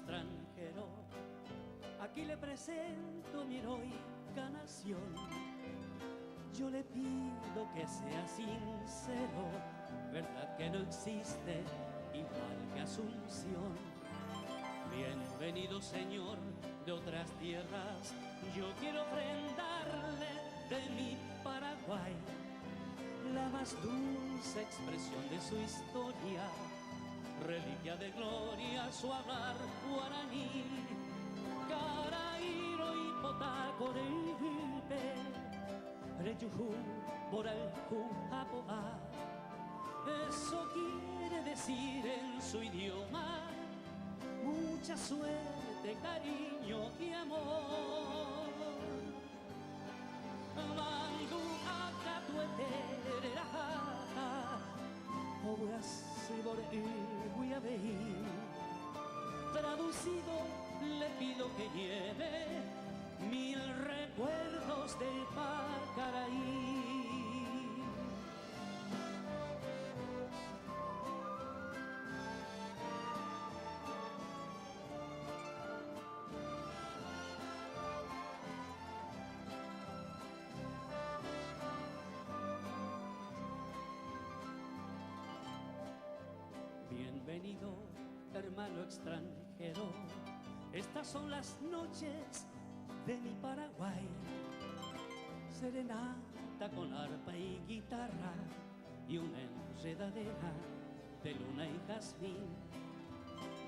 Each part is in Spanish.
extranjero, aquí le presento mi heroica nación. Yo le pido que sea sincero, verdad que no existe igual que Asunción. Bienvenido señor de otras tierras, yo quiero ofrendarle de mi Paraguay la más dulce expresión de su historia, reliquia de gloria, su hablar guaraní. Caraíro y Potacoreipe, Reyujú, Boraljú, Apoá. Eso quiere decir en su idioma mucha suerte, cariño y amor. Mandu acatuetereraja, traducido le pido que lleve 1000 recuerdos del Pacaraí. Bienvenido, hermano extranjero, estas son las noches de mi Paraguay. Serenata con arpa y guitarra y una enredadera de luna y jazmín.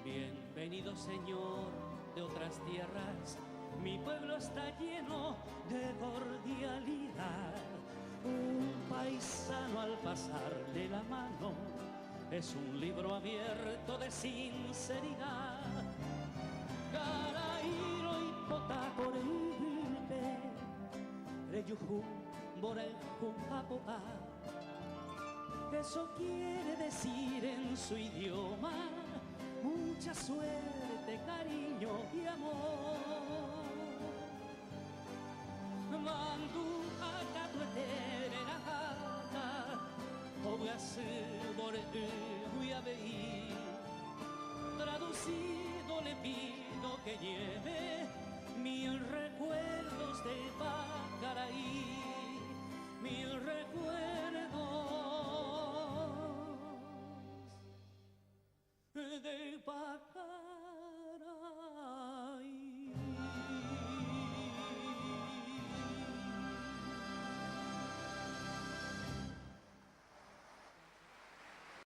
Bienvenido señor de otras tierras, mi pueblo está lleno de cordialidad. Un paisano al pasarle la mano es un libro abierto de sinceridad. Caraíro y Potacoreipe, Reyujú, Boraljú, Apoá. Eso quiere decir en su idioma mucha suerte, cariño y amor. Mandu acatuetereraja, traducido le pido que lleve 1000 recuerdos de Pacaraí, 1000 recuerdos de Pacaraí.